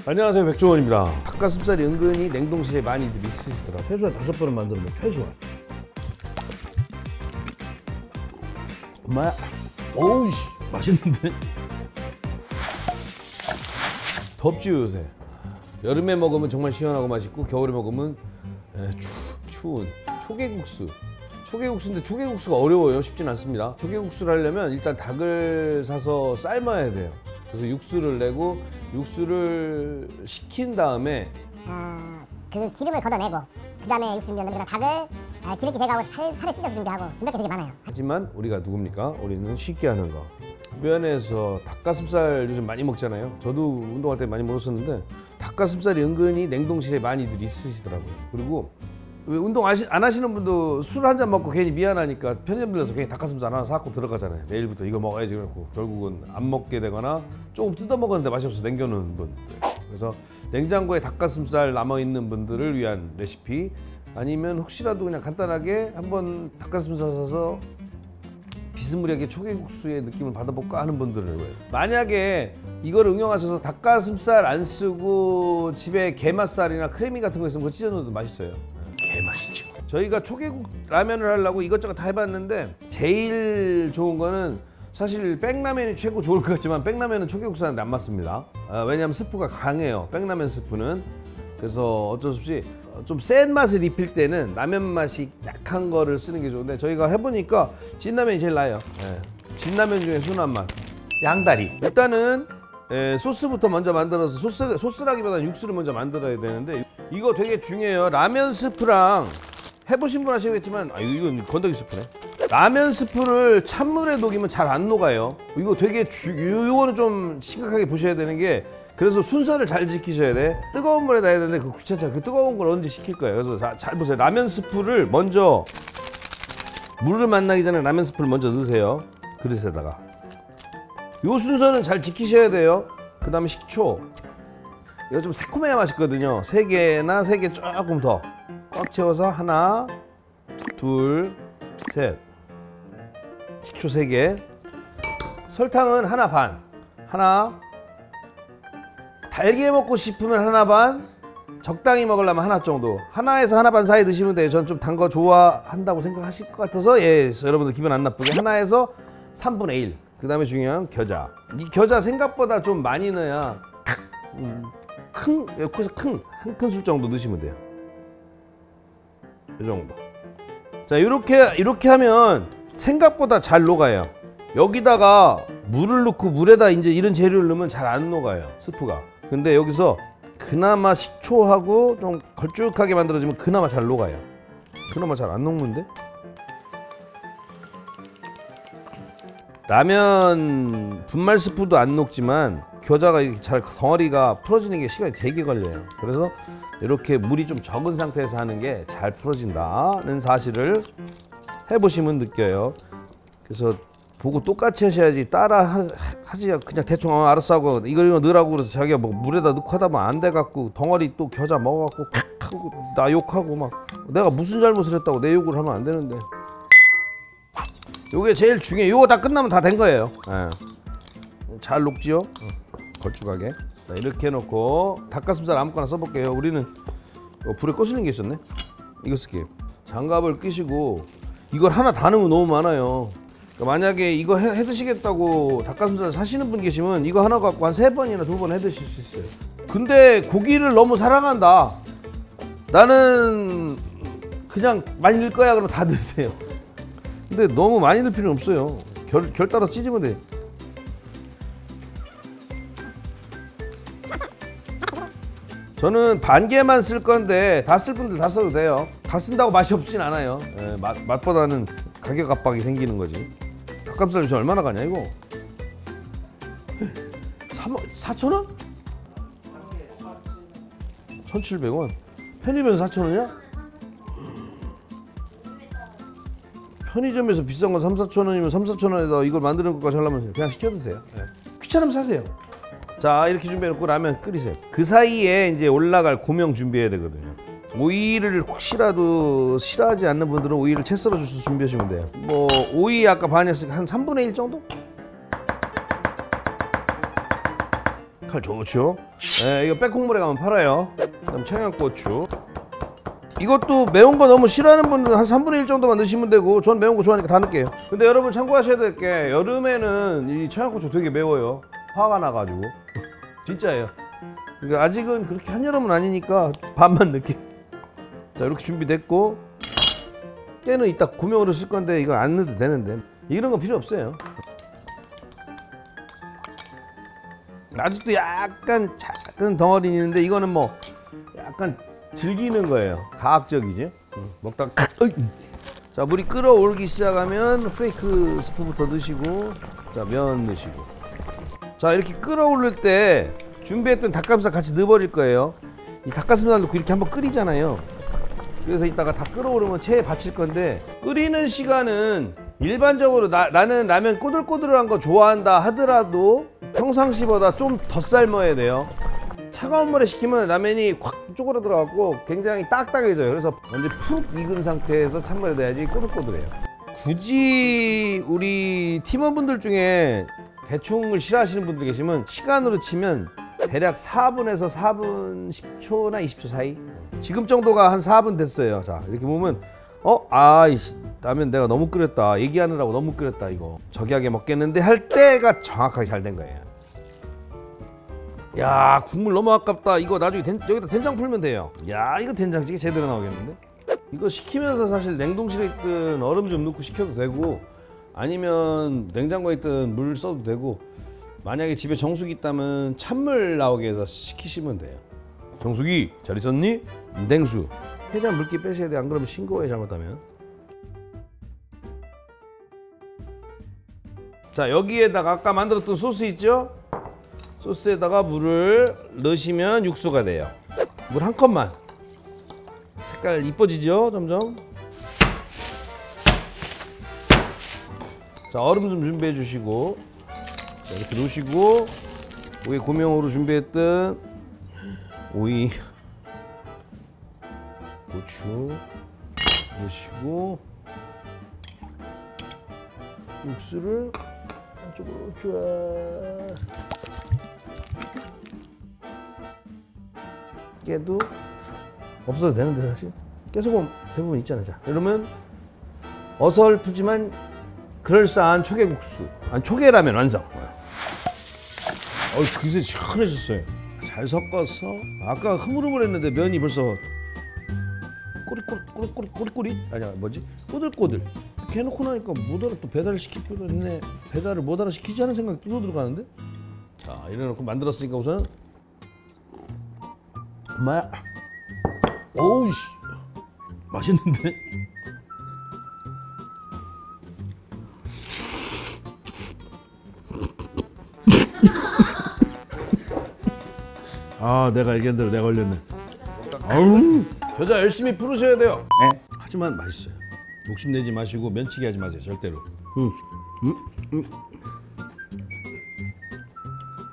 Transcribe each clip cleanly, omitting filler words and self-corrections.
안녕하세요, 백종원입니다. 닭가슴살이 은근히 냉동실에 많이들 있으시더라. 최소한 5번은 만들면 최소한. 엄마야. 오우씨, 맛있는데? 덥지요 요새. 여름에 먹으면 정말 시원하고 맛있고, 겨울에 먹으면 추운 초계국수. 초계국수인데 초계국수가 어려워요. 쉽진 않습니다. 초계국수를 하려면 일단 닭을 사서 삶아야 돼요. 그래서 육수를 내고 육수를 식힌 다음에 그 기름을 걷어내고 그 다음에 육수 준비하는 그 닭을 기름기 제거하고 살을 찢어서 준비하고 준비할 게 되게 많아요. 하지만 우리가 누굽니까? 우리는 쉽게 하는 거. 주변에서 닭가슴살 요즘 많이 먹잖아요. 저도 운동할 때 많이 먹었었는데 닭가슴살이 은근히 냉동실에 많이들 있으시더라고요. 그리고 운동 안 하시는 분도 술 한 잔 먹고 괜히 미안하니까 편의점 들려서 괜히 닭가슴살 하나 사갖고 들어가잖아요. 내일부터 이거 먹어야지 그렇고 결국은 안 먹게 되거나 조금 뜯어 먹었는데 맛이 없어서 남겨놓은 분들. 그래서 냉장고에 닭가슴살 남아있는 분들을 위한 레시피, 아니면 혹시라도 그냥 간단하게 한번 닭가슴살 사서 비스무리하게 초계국수의 느낌을 받아볼까 하는 분들을 위해, 만약에 이걸 응용하셔서 닭가슴살 안 쓰고 집에 게맛살이나 크래미 같은 거 있으면 그거 찢어 넣어도 맛있어요. 개맛있죠. 저희가 초계국 라면을 하려고 이것저것 다 해봤는데 제일 좋은 거는 사실 백라면이 최고 좋을 것 같지만 백라면은 초계국수한테 안 맞습니다. 왜냐하면 스프가 강해요. 백라면 스프는. 그래서 어쩔 수 없이 좀 센 맛을 입힐 때는 라면 맛이 약한 거를 쓰는 게 좋은데, 저희가 해보니까 진라면이 제일 나아요. 진라면 중에 순한 맛. 양다리. 일단은 소스부터 먼저 만들어서, 소스라기보다는 육수를 먼저 만들어야 되는데 이거 되게 중요해요. 라면 스프랑 해보신 분 하시겠지만 이건 건더기 스프네. 라면 스프를 찬물에 녹이면 잘 안 녹아요. 이거 되게 이거는 좀 심각하게 보셔야 되는 게, 그래서 순서를 잘 지키셔야 돼. 뜨거운 물에 놔야 되는데 그 귀찮잖아. 그 뜨거운 걸 언제 식힐 거예요. 그래서 잘 보세요. 라면 스프를 먼저, 물을 만나기 전에 라면 스프를 먼저 넣으세요. 그릇에다가. 요 순서는 잘 지키셔야 돼요. 그 다음에 식초. 이거 좀 새콤해야 맛있거든요. 3개나 3개 조금 더 꽉 채워서 하나, 둘, 셋. 식초 3개. 설탕은 하나 반. 하나. 달게 먹고 싶으면 하나 반. 적당히 먹으려면 하나 정도. 하나에서 하나 반 사이 드시면 돼요. 저는 좀 단 거 좋아한다고 생각하실 것 같아서, 여러분들 기분 안 나쁘게 하나에서 3분의 1. 그 다음에 중요한 겨자. 이 겨자 생각보다 좀 많이 넣어야 여기서 한 큰술 정도 넣으시면 돼요. 이 정도. 자, 이렇게 하면 생각보다 잘 녹아요. 여기다가 물을 넣고 물에다 이제 이런 재료를 넣으면 잘 안 녹아요, 스프가. 근데 여기서 그나마 식초하고 좀 걸쭉하게 만들어지면 그나마 잘 녹아요. 그나마 잘 안 녹는데? 라면 분말 스프도 안 녹지만 겨자가 이렇게 잘 덩어리가 풀어지는 게 시간이 되게 걸려요. 그래서 이렇게 물이 좀 적은 상태에서 하는 게 잘 풀어진다는 사실을 해보시면 느껴요. 그래서 보고 똑같이 하셔야지 따라 하지 그냥 대충 알았어 하고 이거 넣으라고 그래서 자기가 뭐 물에다 넣고 하다 보면 안 돼갖고 덩어리 또 겨자 먹어갖고 하고 나 욕하고 막 내가 무슨 잘못을 했다고 내 욕을 하면 안 되는데. 요게 제일 중요해. 요거 다 끝나면 다 된 거예요. 잘 녹지요? 걸쭉하게. 자, 이렇게 해놓고 닭가슴살 아무거나 써볼게요. 우리는 불에 꺼지는 게 있었네. 이거 쓸게요. 장갑을 끼시고 이걸 하나 다 넣으면 너무 많아요. 그러니까 만약에 이거 해 드시겠다고 닭가슴살 사시는 분 계시면 이거 하나 갖고 한 3번이나 2번 해 드실 수 있어요. 근데 고기를 너무 사랑한다, 나는 그냥 많이 넣을 거야 그러면 다 넣으세요. 근데 너무 많이 넣을 필요는 없어요. 결 따라 찢으면 돼. 저는 반 개만 쓸 건데 다 쓸 분들 다 써도 돼요. 다 쓴다고 맛이 없진 않아요. 맛보다는 가격 압박이 생기는 거지. 닭가슴살 요새 얼마나 가냐 이거? 4,000원? 1,700원. 편의점에서 4,000원이야? 편의점에서 비싼 건 3,000~4,000원이면 3,000~4,000원에다 이걸 만드는 것까지 하려면 그냥 시켜 드세요. 귀찮으면 사세요. 자, 이렇게 준비해놓고 라면 끓이세요. 그 사이에 이제 올라갈 고명 준비해야 되거든요. 오이를 혹시라도 싫어하지 않는 분들은 오이를 채 썰어 주셔서 준비하시면 돼요. 뭐 오이 아까 반이었으니까 한 3분의 1 정도? 칼 좋죠. 네, 이거 빼콩물에 가면 팔아요. 그다음 청양고추. 이것도 매운 거 너무 싫어하는 분들은 한 3분의 1 정도만 넣으시면 되고, 전 매운 거 좋아하니까 다 넣을게요. 근데 여러분 참고하셔야 될 게, 여름에는 이 청양고추 되게 매워요. 화가 나가지고. 진짜예요. 그러니까 아직은 그렇게 한여름은 아니니까 반만 넣을게요. 자, 이렇게 준비됐고, 깨는 이따 고명으로 쓸 건데 이거 안 넣어도 되는데, 이런 거 필요 없어요. 아직도 약간 작은 덩어리 있는데, 이거는 뭐 약간 즐기는 거예요. 과학적이지. 먹다가 자, 물이 끓어오르기 시작하면 프레이크 스프부터 넣으시고, 자, 면 넣으시고, 자, 이렇게 끓어오를 때 준비했던 닭가슴살 같이 넣어버릴 거예요. 이 닭가슴살 넣고 이렇게 한번 끓이잖아요. 그래서 이따가 다 끓어오르면 체에 받칠 건데, 끓이는 시간은 일반적으로 나는 라면 꼬들꼬들한 거 좋아한다 하더라도 평상시보다 좀 더 삶아야 돼요. 차가운 물에 식히면 라면이 확 쪼그라들어갖고 굉장히 딱딱해져요. 그래서 완전 푹 익은 상태에서 찬물에 넣어야지 꼬들꼬들해요. 굳이 우리 팀원분들 중에 대충을 싫어하시는 분들 계시면 시간으로 치면 대략 4분에서 4분 10초나 20초 사이, 지금 정도가 한 4분 됐어요. 자, 이렇게 보면 아이씨, 라면 내가 너무 끓였다, 얘기하느라고 너무 끓였다, 이거 저기하게 먹겠는데 할 때가 정확하게 잘 된 거예요. 야, 국물 너무 아깝다. 이거 나중에 여기다 된장 풀면 돼요. 야, 이거 된장찌개 제대로 나오겠는데? 이거 식히면서 사실 냉동실에 있든 얼음 좀 넣고 식혀도 되고, 아니면 냉장고에 있든 물 써도 되고, 만약에 집에 정수기 있다면 찬물 나오게 해서 식히시면 돼요. 정수기 잘 있었니? 냉수. 최대한 물기 빼셔야 돼. 안 그러면 싱거워요, 잘못하면. 자, 여기에다가 아까 만들었던 소스 있죠? 소스에다가 물을 넣으시면 육수가 돼요. 물 한 컵만. 색깔 이뻐지죠? 점점. 자, 얼음 좀 준비해 주시고, 자, 이렇게 놓으시고, 위에 고명으로 준비했던 오이, 고추 넣으시고, 육수를 한쪽으로 쫙. 깨도 없어도 되는데 사실 깨소금 대부분 있잖아요. 자, 이러면 어설프지만 그럴싸한 초계국수, 초계라면 완성. 기세 시원해졌어요. 잘 섞어서, 아까 흐물흐물했는데 면이 벌써 꼬릿꼬릿 아니야, 뭐지? 꼬들꼬들 이렇게 해놓고 나니까 못 알아. 또 배달을 시킬 필요 있네. 배달을 못 알아 시키지 않은 생각이 또 들어가는데. 자, 이래놓고 만들었으니까 우선 엄마야. 오우 씨, 맛있는데? 아, 내가 얘기한 대로 내가 걸렸네. 아우, 겨자 열심히 풀으셔야 돼요. 네. 하지만 맛있어요. 욕심내지 마시고 면치기 하지 마세요, 절대로.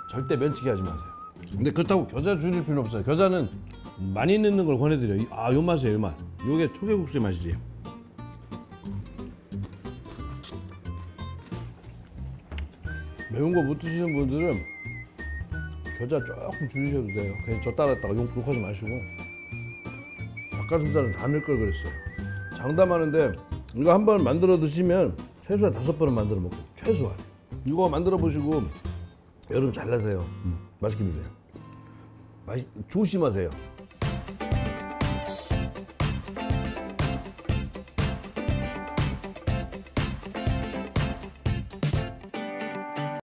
절대 면치기 하지 마세요. 근데 그렇다고 겨자 줄일 필요 없어요. 겨자는 많이 넣는 걸 권해드려요. 요 맛이에요, 요 맛. 요게 초계국수의 맛이지. 매운 거 못 드시는 분들은 겨자 조금 줄이셔도 돼요. 그냥 저 따랐다가 욕하지 마시고. 닭가슴살은 다 넣을 걸 그랬어요. 장담하는데 이거 한 번 만들어 드시면 최소한 5번은 만들어 먹고, 최소한. 이거 만들어 보시고 여러분 잘 나세요. 맛있게 드세요. 조심하세요.